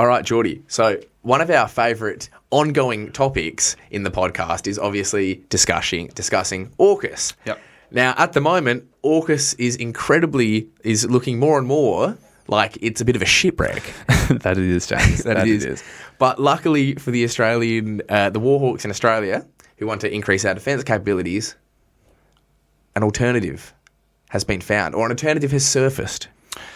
All right, Jordie. So one of our favourite ongoing topics in the podcast is obviously discussing AUKUS. Yep. Now, at the moment, AUKUS is looking more and more like it's a bit of a shipwreck. That it is, James. That it is. But luckily for the Australian, the Warhawks in Australia, who want to increase our defence capabilities, an alternative has been found, or an alternative has surfaced,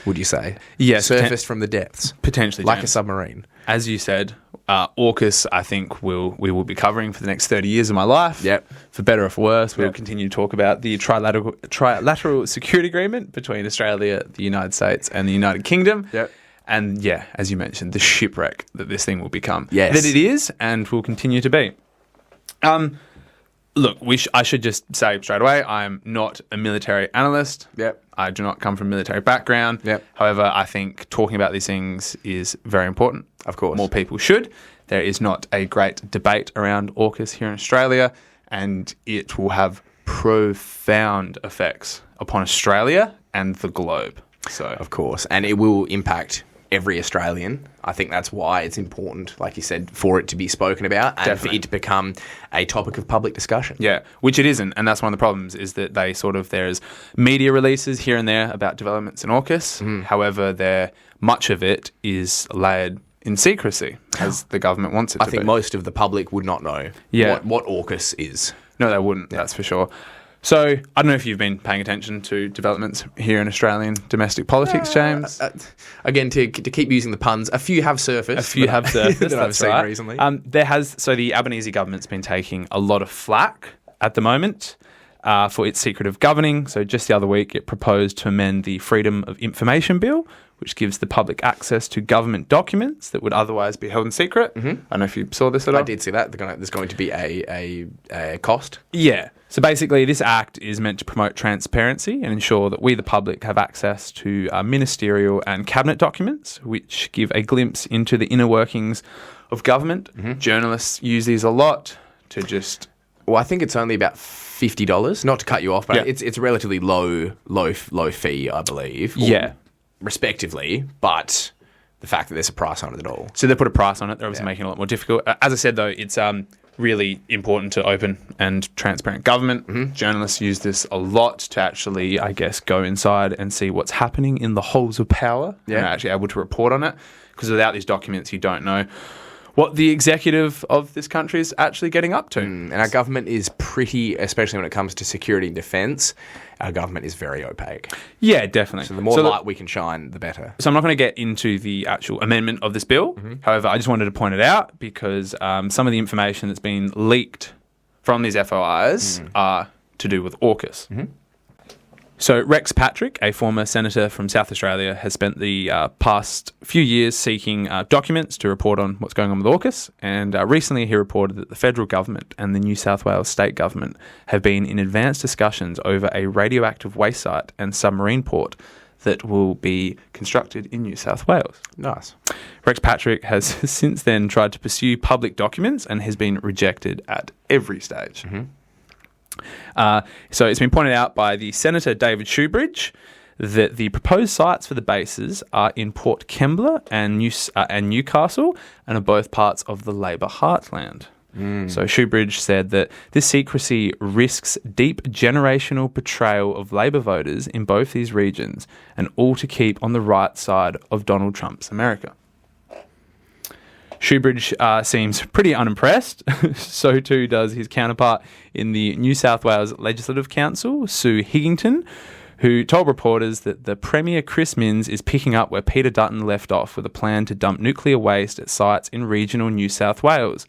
would you say? Yes. Surfaced from the depths. Potentially, like James. a submarine. As you said, AUKUS, I think we will be covering for the next 30 years of my life. Yep. For better or for worse, we'll continue to talk about the trilateral security agreement between Australia, the United States, and the United Kingdom. Yep. And yeah, as you mentioned, the shipwreck that this thing will become. Yes. That it is and will continue to be. Look, I should just say straight away, I'm not a military analyst. Yep. I do not come from a military background. Yep. However, I think talking about these things is very important. Of course. More people should. There is not a great debate around AUKUS here in Australia, and it will have profound effects upon Australia and the globe. So, Of course. And it will impact every Australian. I think that's why it's important, like you said, for it to be spoken about and Definitely. for it to become a topic of public discussion. yeah, which it isn't, and that's one of the problems is that there's media releases here and there about developments in AUKUS. However, much of it is layered in secrecy, as the government wants it to I think be. most of the public would not know what AUKUS is. No, they wouldn't, that's for sure. So, I don't know if you've been paying attention to developments here in Australian domestic politics, James. Again, to keep using the puns, a few have surfaced. That I've that's seen right. recently. So the Albanese government's been taking a lot of flack at the moment for its secretive governing. So just the other week, it proposed to amend the Freedom of Information Bill, which gives the public access to government documents that would otherwise be held in secret. I don't know if you saw this at all. I did see that. There's going to be a cost. Yeah. So basically, this act is meant to promote transparency and ensure that we, the public, have access to ministerial and cabinet documents, which give a glimpse into the inner workings of government. Journalists use these a lot to just... Well, I think it's only about $50. Not to cut you off, but Yeah. it's a relatively low fee, I believe. Yeah. Respectively, but the fact that there's a price on it at all. So they put a price on it. They're obviously making it a lot more difficult. As I said, though, it's really important to open and transparent government. Journalists use this a lot to actually, I guess, go inside and see what's happening in the halls of power and are actually able to report on it. Because without these documents, you don't know what the executive of this country is actually getting up to. And our government is pretty, especially when it comes to security and defence, our government is very opaque. Yeah, definitely. So the more light we can shine, the better. So I'm not going to get into the actual amendment of this bill. However, I just wanted to point it out because some of the information that's been leaked from these FOIs are to do with AUKUS. So Rex Patrick, a former senator from South Australia, has spent the past few years seeking documents to report on what's going on with AUKUS, and recently he reported that the federal government and the New South Wales state government have been in advanced discussions over a radioactive waste site and submarine port that will be constructed in New South Wales. Nice. Rex Patrick has since then tried to pursue public documents and has been rejected at every stage. So it's been pointed out by the Senator David Shoebridge that the proposed sites for the bases are in Port Kembla and Newcastle and are both parts of the Labor heartland. So Shoebridge said that this secrecy risks deep generational betrayal of Labor voters in both these regions, and all to keep on the right side of Donald Trump's America. Shoebridge seems pretty unimpressed. So too does his counterpart in the New South Wales Legislative Council, Sue Higgington, who told reporters that the Premier Chris Minns is picking up where Peter Dutton left off with a plan to dump nuclear waste at sites in regional New South Wales.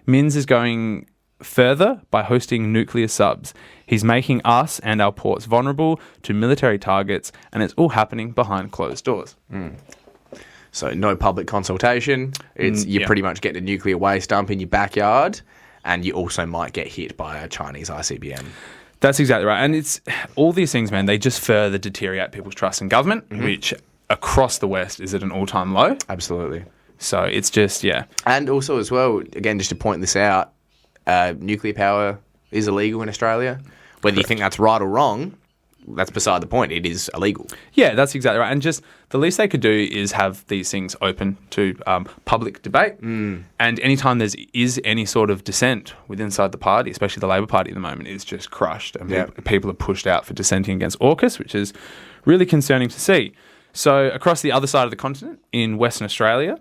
Minns is going further by hosting nuclear subs. He's making us and our ports vulnerable to military targets, and it's all happening behind closed doors. So no public consultation. You pretty much get a nuclear waste dump in your backyard, and you also might get hit by a Chinese ICBM. That's exactly right. And it's all these things, man, they just further deteriorate people's trust in government, which across the West is at an all-time low. Absolutely. So it's just, And also as well, again, just to point this out, nuclear power is illegal in Australia. Whether you think that's right or wrong, that's beside the point. It is illegal. Yeah, that's exactly right. And just the least they could do is have these things open to public debate. And anytime there is any sort of dissent within inside the party, especially the Labor Party at the moment, is just crushed. And people are pushed out for dissenting against AUKUS, which is really concerning to see. So across the other side of the continent, in Western Australia,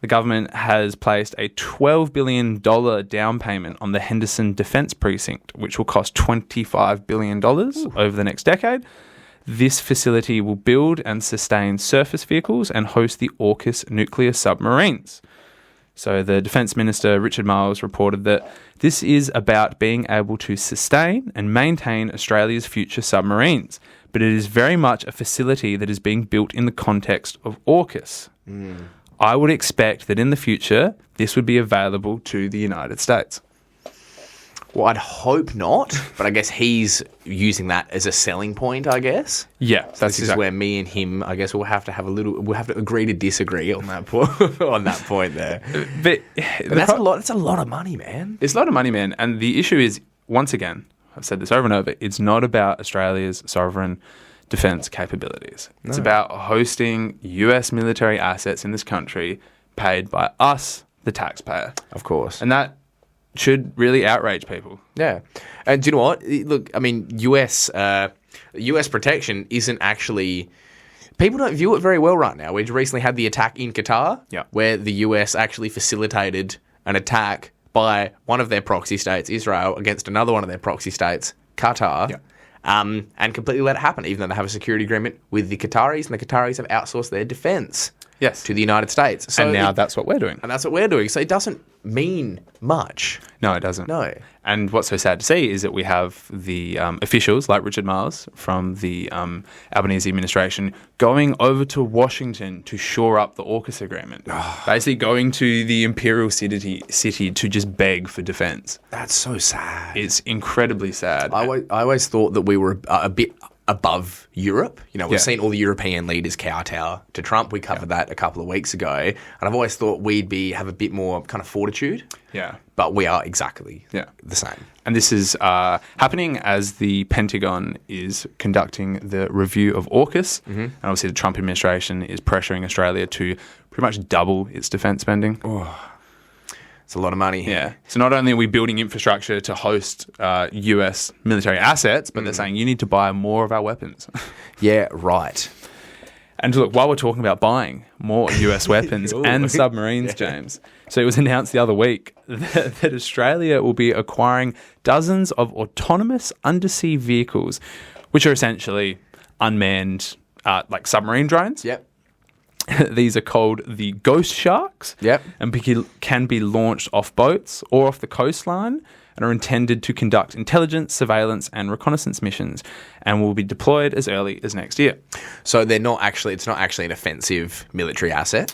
the government has placed a $12 billion down payment on the Henderson Defence Precinct, which will cost $25 billion over the next decade. This facility will build and sustain surface vehicles and host the AUKUS nuclear submarines. So the Defence Minister, Richard Marles, reported that this is about being able to sustain and maintain Australia's future submarines, but it is very much a facility that is being built in the context of AUKUS. I would expect that in the future, this would be available to the United States. Well, I'd hope not, but I guess he's using that as a selling point, I guess. Yeah, This is where me and him, I guess, we'll have to agree to disagree on that on that point there. But That's a lot of money, man. It's a lot of money, man. And the issue is, once again, I've said this over and over, it's not about Australia's sovereign defence capabilities. It's about hosting US military assets in this country paid by us, the taxpayer. Of course. And that should really outrage people. Yeah. And do you know what? Look, I mean, US protection isn't actually... People don't view it very well right now. We recently had the attack in Qatar, where the US actually facilitated an attack by one of their proxy states, Israel, against another one of their proxy states, Qatar. And completely let it happen, even though they have a security agreement with the Qataris, and the Qataris have outsourced their defence to the United States. So and now that's what we're doing. And that's what we're doing. So it doesn't mean much. No, it doesn't. No. And what's so sad to see is that we have the officials like Richard Marles from the Albanese administration going over to Washington to shore up the AUKUS agreement. Basically going to the imperial city to just beg for defence. That's so sad. It's incredibly sad. I always thought that we were a bit above Europe. You know, we've seen all the European leaders kowtow to Trump. We covered that a couple of weeks ago. And I've always thought we'd have a bit more kind of fortitude. Yeah. But we are exactly the same. And this is happening as the Pentagon is conducting the review of AUKUS. And obviously the Trump administration is pressuring Australia to pretty much double its defence spending. It's a lot of money. Yeah. So not only are we building infrastructure to host US military assets, but they're saying you need to buy more of our weapons. Yeah, right. And look, while we're talking about buying more US weapons and submarines, James, so it was announced the other week that Australia will be acquiring dozens of autonomous undersea vehicles, which are essentially unmanned like submarine drones. Yep. These are called the Ghost Sharks. Yep. And can be launched off boats or off the coastline and are intended to conduct intelligence, surveillance and reconnaissance missions and will be deployed as early as next year. So it's not actually an offensive military asset?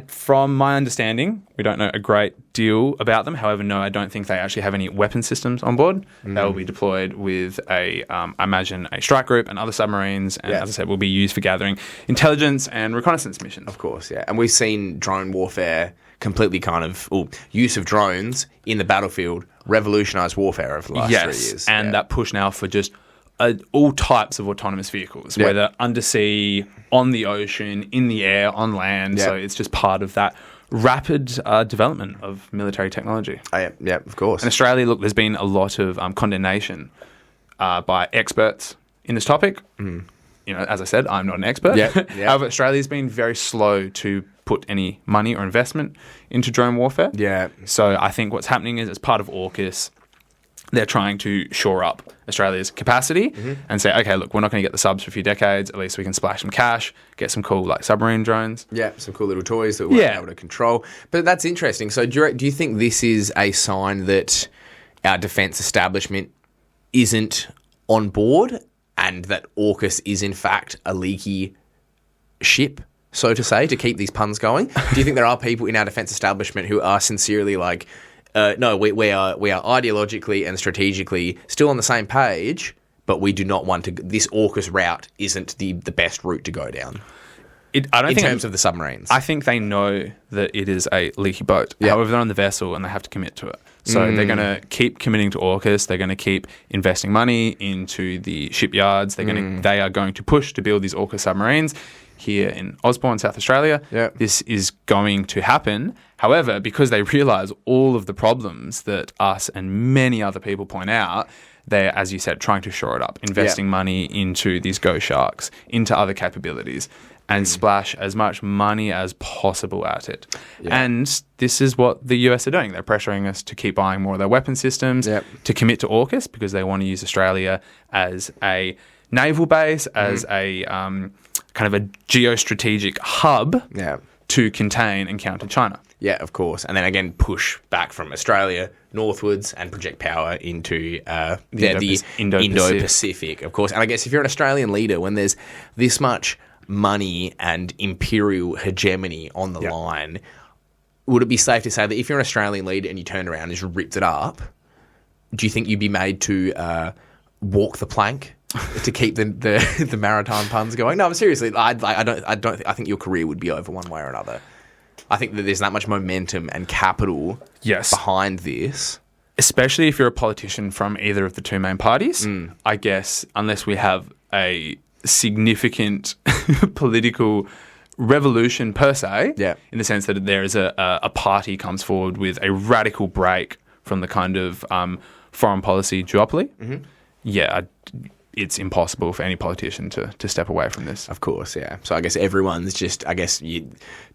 From my understanding, we don't know a great deal about them. However, no, I don't think they actually have any weapon systems on board. They will be deployed with I imagine a strike group and other submarines, and as I said, will be used for gathering intelligence and reconnaissance missions. Of course, yeah. And we've seen drone warfare completely use of drones in the battlefield revolutionise warfare over the last 3 years. And that push now for just all types of autonomous vehicles, whether undersea, on the ocean, in the air, on land. So it's just part of that rapid development of military technology. Yeah, of course. In Australia, look, there's been a lot of condemnation by experts in this topic. You know, as I said, I'm not an expert. However, Australia's been very slow to put any money or investment into drone warfare. Yeah. So I think what's happening is, as part of AUKUS, they're trying to shore up Australia's capacity and say, okay, look, we're not going to get the subs for a few decades. At least we can splash some cash, get some cool submarine drones. Yeah, some cool little toys that we're able to control. But that's interesting. So do you think this is a sign that our defence establishment isn't on board and that AUKUS is in fact a leaky ship, so to say, to keep these puns going? Do you think there are people in our defence establishment who are sincerely no, we are ideologically and strategically still on the same page, but we do not want to... This AUKUS route isn't the best route to go down in terms of the submarines. I think they know that it is a leaky boat. However, they're on the vessel and they have to commit to it. So they're going to keep committing to AUKUS. They're going to keep investing money into the shipyards. They are going to push to build these AUKUS submarines here in Osborne, South Australia. Yep. This is going to happen. However, because they realise all of the problems that us and many other people point out, they're, as you said, trying to shore it up, investing money into these Ghost Sharks, into other capabilities, and splash as much money as possible at it. Yeah. And this is what the US are doing. They're pressuring us to keep buying more of their weapon systems, to commit to AUKUS, because they want to use Australia as a naval base, as a kind of a geostrategic hub to contain and counter China. Yeah, of course. And then again, push back from Australia northwards and project power into the Indo-Pacific, of course. And I guess if you're an Australian leader, when there's this much money and imperial hegemony on the line, would it be safe to say that if you're an Australian leader and you turned around and just ripped it up, do you think you'd be made to walk the plank to keep the maritime puns going? No, but seriously, I think your career would be over one way or another. I think that there's that much momentum and capital behind this. Especially if you're a politician from either of the two main parties. I guess unless we have a significant political revolution per se, in the sense that there is a party comes forward with a radical break from the kind of foreign policy duopoly, it's impossible for any politician to step away from this. Of course, yeah. So I guess everyone's just,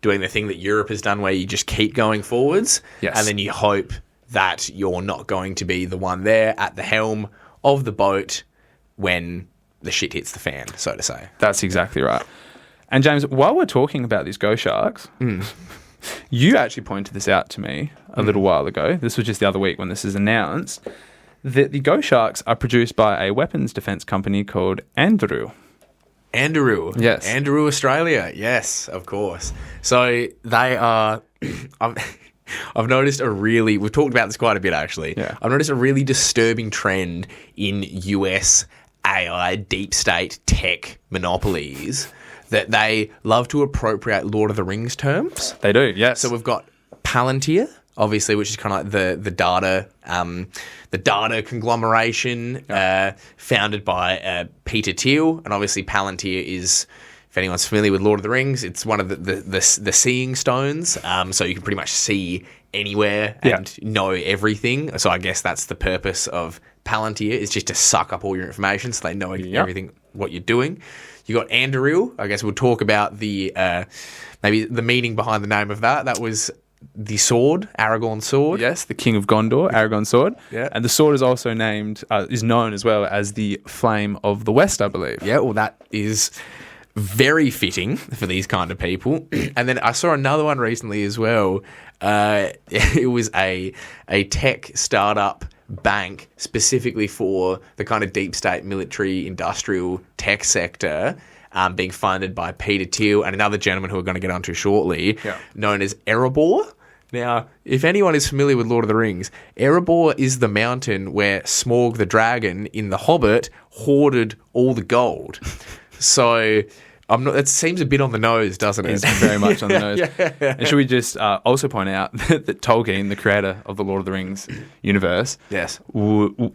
doing the thing that Europe has done where you just keep going forwards, and then you hope that you're not going to be the one there at the helm of the boat when the shit hits the fan, so to say. That's exactly right. And James, while we're talking about these Ghost Sharks, you actually pointed this out to me a little while ago. This was just the other week when this is announced. The Ghost Sharks are produced by a weapons defence company called Anduril. Anduril. Yes. Anduril Australia. Yes, of course. So they are... I've noticed we've talked about this quite a bit, actually. Yeah. I've noticed a really disturbing trend in US AI deep state tech monopolies that they love to appropriate Lord of the Rings terms. They do, yes. So we've got Palantir, obviously, which is kind of like the data conglomeration founded by Peter Thiel, and obviously Palantir is, if anyone's familiar with Lord of the Rings, it's one of the seeing stones, so you can pretty much see anywhere and know everything. So I guess that's the purpose of Palantir, is just to suck up all your information so they know everything what you're doing. You got Anduril. I guess we'll talk about the maybe the meaning behind the name of that. That was the sword, Aragorn's sword. Yes, the King of Gondor, Aragorn's sword. Yeah. And the sword is also is known as well as the Flame of the West, I believe. Yeah, well, that is very fitting for these kind of people. And then I saw another one recently as well. It was a tech startup bank specifically for the kind of deep state military industrial tech sector, being funded by Peter Thiel and another gentleman who we're going to get onto shortly, known as Erebor. Now, if anyone is familiar with Lord of the Rings, Erebor is the mountain where Smaug the dragon in The Hobbit hoarded all the gold. So that seems a bit on the nose, doesn't it? It's very much on the nose. And should we just also point out that Tolkien, the creator of the Lord of the Rings universe,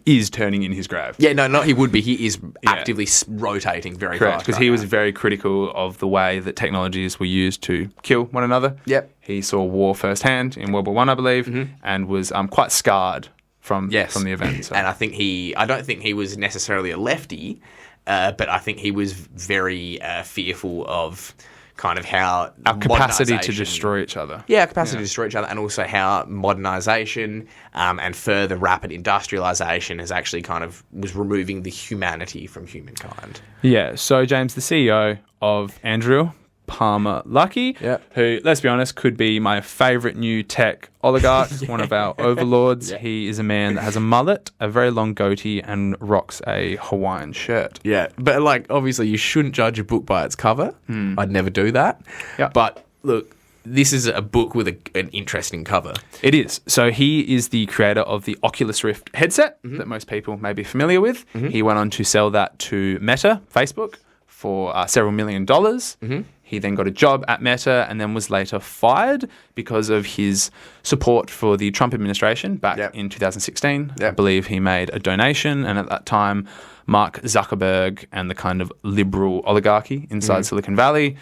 is turning in his grave. Yeah, no, not he would be. He is actively rotating very fast. Because he was very critical of the way that technologies were used to kill one another. Yep. He saw firsthand in World War I, I believe, and was quite scarred from the event. So. And I don't think he was necessarily a lefty, but I think he was very fearful of kind of how our capacity to destroy each other. Yeah, our capacity to destroy each other, and also how modernisation and further rapid industrialisation has actually was removing the humanity from humankind. Yeah, so James, the CEO of Anduril, Palmer Luckey, who, let's be honest, could be my favourite new tech oligarch, one of our overlords. He is a man that has a mullet, a very long goatee, and rocks a Hawaiian shirt. Yeah, but obviously you shouldn't judge a book by its cover. I'd never do that. Yep. But look, this is a book with an interesting cover. It is. So he is the creator of the Oculus Rift headset that most people may be familiar with. He went on to sell that to Meta, Facebook, for several $1 million. He then got a job at Meta and then was later fired because of his support for the Trump administration back in 2016. I believe he made a donation, and at that time, Mark Zuckerberg and the kind of liberal oligarchy inside Silicon Valley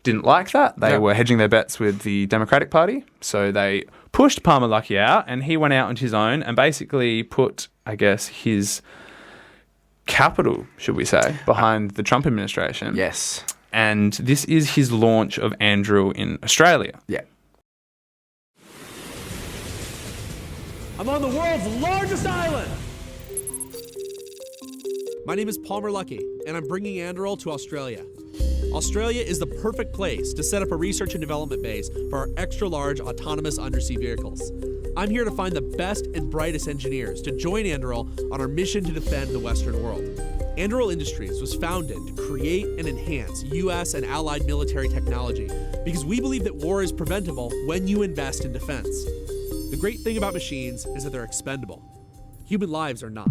didn't like that. They were hedging their bets with the Democratic Party, so they pushed Palmer Luckey out, and he went out on his own and basically put, I guess, his capital, should we say, behind the Trump administration. Yes. And this is his launch of Anduril in Australia. Yeah. I'm on the world's largest island. My name is Palmer Luckey, and I'm bringing Anduril to Australia. Australia is the perfect place to set up a research and development base for our extra-large autonomous undersea vehicles. I'm here to find the best and brightest engineers to join Anduril on our mission to defend the Western world. Anduril Industries was founded to create and enhance U.S. and allied military technology because we believe that war is preventable when you invest in defense. The great thing about machines is that they're expendable. Human lives are not.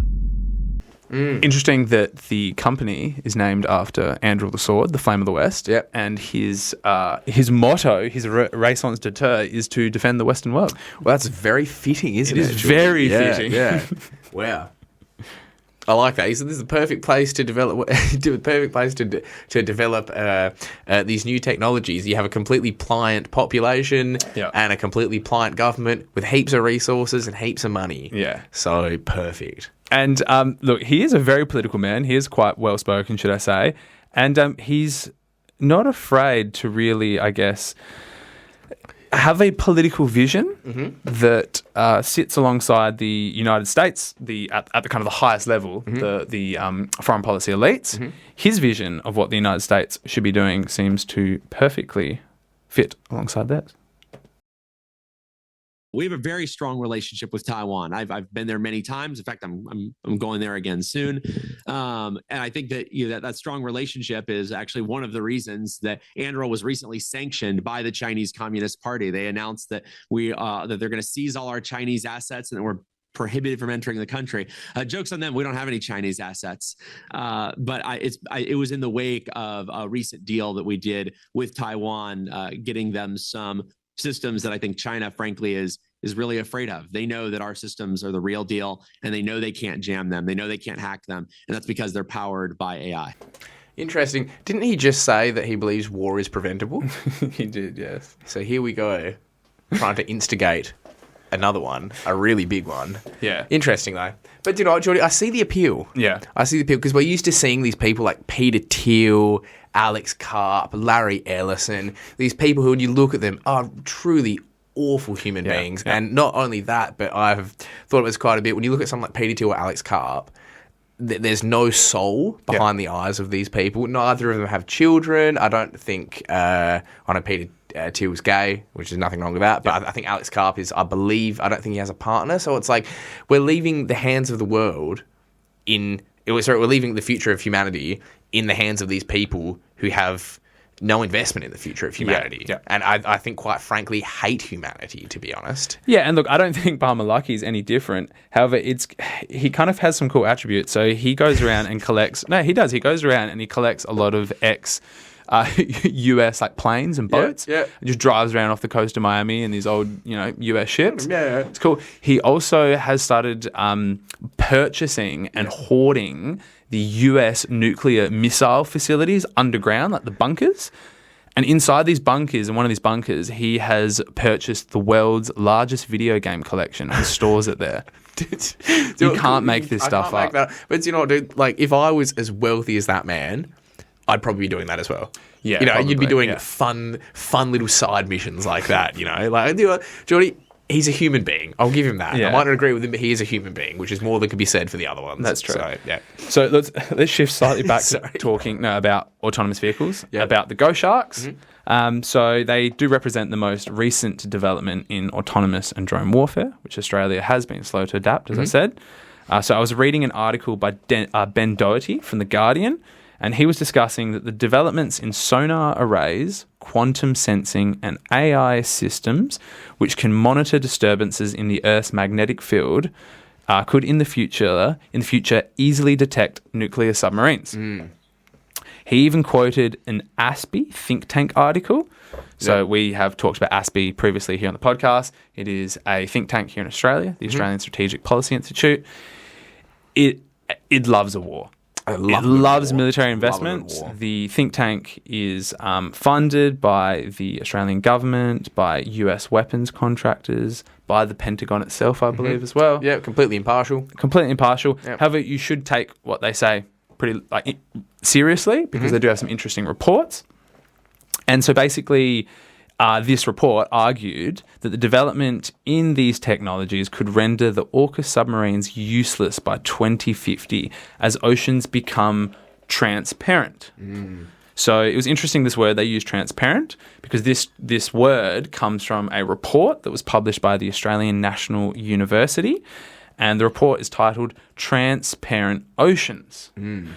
Interesting that the company is named after Anduril the Sword, the Flame of the West, and his motto, his raison d'etre, is to defend the Western world. Well, that's very fitting, isn't it? It is very fitting. Yeah. Wow. I like that. He said this is the perfect place to develop. The perfect place to develop these new technologies. You have a completely pliant population and a completely pliant government with heaps of resources and heaps of money. Yeah. So perfect. And look, he is a very political man. He is quite well spoken, should I say? And he's not afraid to really, I guess, have a political vision that sits alongside the United States, at the kind of the highest level, the foreign policy elites. His vision of what the United States should be doing seems to perfectly fit alongside that. We have a very strong relationship with Taiwan. I've been there many times. In fact, I'm going there again soon. And I think that that strong relationship is actually one of the reasons that Anduril was recently sanctioned by the Chinese Communist Party. They announced that that they're going to seize all our Chinese assets and that we're prohibited from entering the country. Jokes on them. We don't have any Chinese assets. But it was in the wake of a recent deal that we did with Taiwan, getting them some systems that I think China, frankly, is really afraid of. They know that our systems are the real deal, and they know they can't jam them. They know they can't hack them, and that's because they're powered by AI. Interesting. Didn't he just say that he believes war is preventable? He did, yes. So here we go, trying to instigate another one, a really big one. Yeah. Interesting, though. But you know what, Jordie? I see the appeal. Yeah. I see the appeal because we're used to seeing these people like Peter Thiel, Alex Karp, Larry Ellison, these people who, when you look at them, are truly awful human beings. Yeah. And not only that, but I've thought of it quite a bit. When you look at someone like Peter Thiel or Alex Karp, there's no soul behind the eyes of these people. Neither of them have children. I don't think, I know Peter Thiel's gay, which is nothing wrong with that. But I think Alex Karp is, I don't think he has a partner. So it's like we're leaving the hands of the world we're leaving the future of humanity in the hands of these people who have no investment in the future of humanity. Yeah. And I think, quite frankly, hate humanity, to be honest. Yeah, and look, I don't think Palmer Luckey is any different. However, he kind of has some cool attributes. So he goes around and collects... No, he does. He goes around and he collects a lot of US like planes and boats. Yeah. And just drives around off the coast of Miami in these old, US ships. Yeah. It's cool. He also has started purchasing and hoarding the US nuclear missile facilities underground, like the bunkers. And inside these bunkers, in one of these bunkers, he has purchased the world's largest video game collection and stores it there. You can't make this stuff up. But you know what, dude? Like, if I was as wealthy as that man, I'd probably be doing that as well. Yeah, you'd be probably, doing fun little side missions like that. Like, Jordie, he's a human being. I'll give him that. Yeah. I might not agree with him, but he is a human being, which is more than could be said for the other ones. That's true. So, yeah. So let's shift slightly back to talking about autonomous vehicles, about the Go Sharks. So they do represent the most recent development in autonomous and drone warfare, which Australia has been slow to adapt, as I said. So I was reading an article by Ben Doherty from The Guardian, and he was discussing that the developments in sonar arrays, quantum sensing, and AI systems, which can monitor disturbances in the Earth's magnetic field, could in the future easily detect nuclear submarines. He even quoted an ASPI think tank article. So we have talked about ASPI previously here on the podcast. It is a think tank here in Australia, the Australian Strategic Policy Institute. It loves a war. It loves military investment. The think tank is funded by the Australian government, by US weapons contractors, by the Pentagon itself, I believe, as well. Yeah, completely impartial. Yep. However, you should take what they say pretty seriously, because they do have some interesting reports. And so basically, this report argued that the development in these technologies could render the AUKUS submarines useless by 2050 as oceans become transparent. So it was interesting, this word they used, transparent, because this word comes from a report that was published by the Australian National University, and the report is titled Transparent Oceans.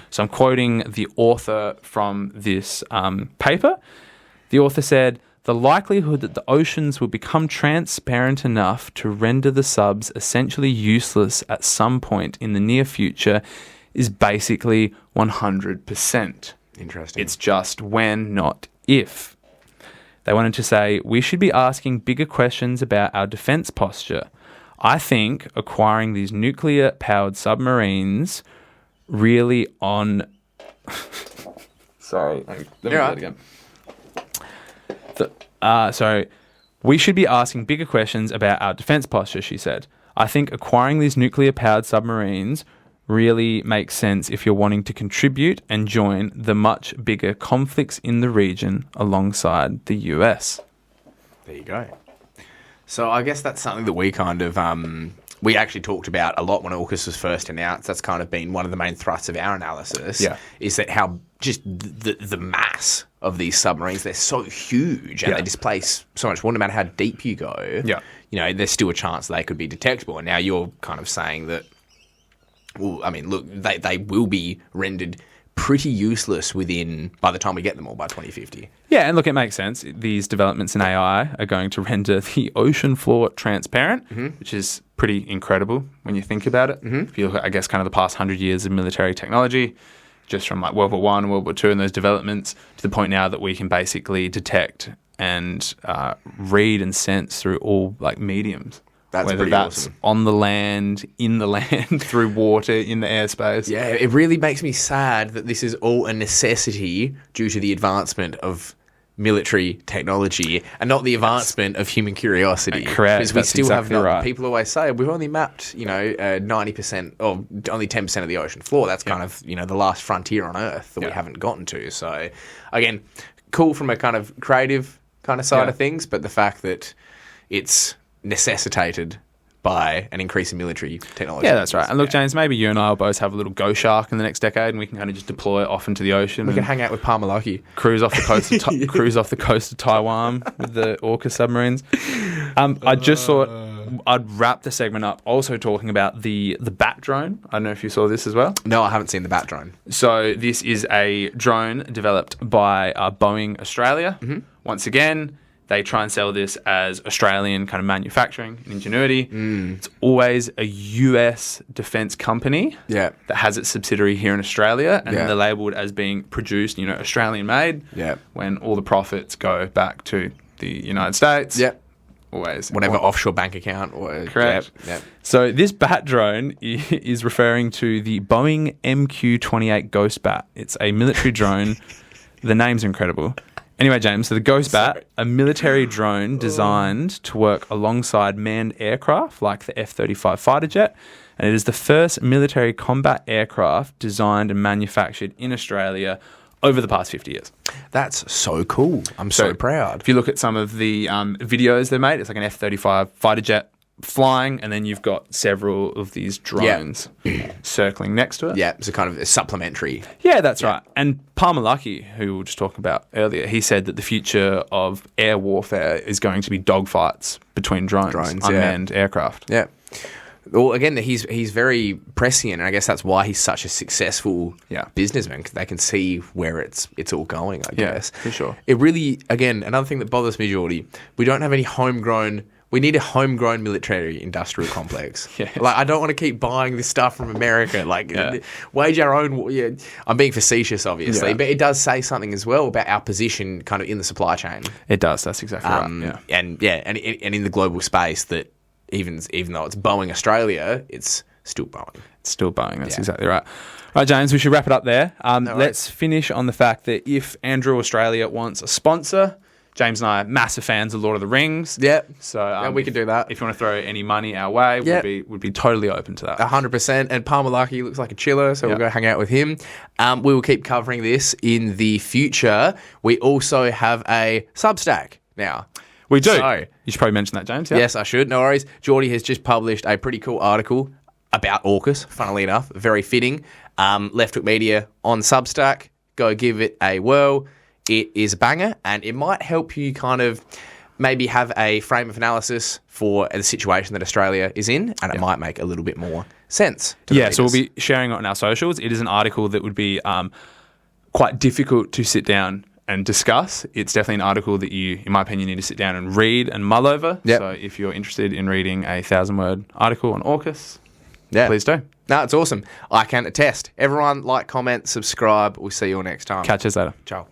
So I'm quoting the author from this paper. The author said, "The likelihood that the oceans will become transparent enough to render the subs essentially useless at some point in the near future is basically 100%. Interesting. It's just when, not if." They wanted to say, "We should be asking bigger questions about our defense posture. I think acquiring these nuclear-powered submarines really on..." Sorry. Let me do that again. Sorry. "We should be asking bigger questions about our defense posture," she said. "I think acquiring these nuclear-powered submarines really makes sense if you're wanting to contribute and join the much bigger conflicts in the region alongside the US." There you go. So I guess that's something that we kind of we actually talked about a lot when AUKUS was first announced. That's kind of been one of the main thrusts of our analysis. Yeah. Is that how just the mass of these submarines, they're so huge and they displace so much water no matter how deep you go. Yeah. You know, there's still a chance they could be detectable. And now you're kind of saying that, well, I mean, look, they will be rendered pretty useless by the time we get them all by 2050. Yeah, and look, it makes sense. These developments in AI are going to render the ocean floor transparent, which is pretty incredible when you think about it. If you look at, I guess, kind of the past 100 years of military technology, just from like World War I and World War II and those developments to the point now that we can basically detect and read and sense through all like mediums. That's whether pretty that's awesome. on the land, in the land, through water, in the airspace. Yeah, it really makes me sad that this is all a necessity due to the advancement of military technology and not the advancement of human curiosity. Correct. Because we That's still exactly have not, right. people always say, we've only mapped, 90% or only 10% of the ocean floor. That's kind of, the last frontier on Earth that we haven't gotten to. So, again, cool from a kind of creative kind of side of things, but the fact that it's necessitated by an increase in military technology. Yeah, that's right. And look, James, maybe you and I will both have a little go shark in the next decade, and we can kind of just deploy off into the ocean. We can hang out with Palmer Luckey. Cruise off the coast of cruise off the coast of Taiwan with the AUKUS submarines. I just thought I'd wrap the segment up also talking about the bat drone. I don't know if you saw this as well. No, I haven't seen the bat drone. So this is a drone developed by Boeing Australia. Once again, they try and sell this as Australian kind of manufacturing and ingenuity. It's always a US defense company that has its subsidiary here in Australia, and they're labelled as being produced, Australian made. When all the profits go back to the United States. Always. Whatever offshore bank account. Correct. So this bat drone is referring to the Boeing MQ-28 Ghost Bat. It's a military drone. The name's incredible. Anyway, James, so the Ghost Bat, a military drone designed to work alongside manned aircraft like the F-35 fighter jet, and it is the first military combat aircraft designed and manufactured in Australia over the past 50 years. That's so cool. I'm so proud. If you look at some of the videos they made, it's like an F-35 fighter jet flying, and then you've got several of these drones circling next to it. Yeah, it's a kind of a supplementary. Yeah, that's right. And Palmer Luckey, who we were just talking about earlier, he said that the future of air warfare is going to be dogfights between drones unmanned aircraft. Yeah. Well, again, he's very prescient, and I guess that's why he's such a successful businessman, because they can see where it's all going, I guess. For sure. It really, again, another thing that bothers me, Jordie, we don't have any homegrown We need a homegrown military industrial complex. Yeah. Like, I don't want to keep buying this stuff from America. Like, Yeah. wage our own. Yeah, I'm being facetious, obviously, Yeah. but it does say something as well about our position, kind of in the supply chain. It does. That's exactly right. Yeah. And in the global space, that even though it's Boeing Australia, it's still Boeing. It's still Boeing. That's exactly right. All right, James, we should wrap it up there. Let's finish on the fact that if Anduril Australia wants a sponsor, James and I are massive fans of Lord of the Rings. Yep. So we can do that. If you want to throw any money our way, Yep. would be totally open to that. 100%. And Palmer Luckey looks like a chiller, so we'll go hang out with him. We will keep covering this in the future. We also have a Substack now. We do. So- You should probably mention that, James. Yeah. Yes, I should. No worries. Jordie has just published a pretty cool article about AUKUS, funnily enough. Very fitting. Left Hook Media on Substack. Go give it a whirl. It is a banger, and it might help you kind of maybe have a frame of analysis for the situation that Australia is in, and it might make a little bit more sense. To the Yeah, so we'll readers. be sharing it on our socials. It is an article that would be quite difficult to sit down and discuss. It's definitely an article that you, in my opinion, need to sit down and read and mull over. Yep. So if you're interested in reading a 1,000-word article on AUKUS, Yeah. please do. No, it's awesome. I can attest. Everyone, like, comment, subscribe. We'll see you all next time. Catch us later. Ciao.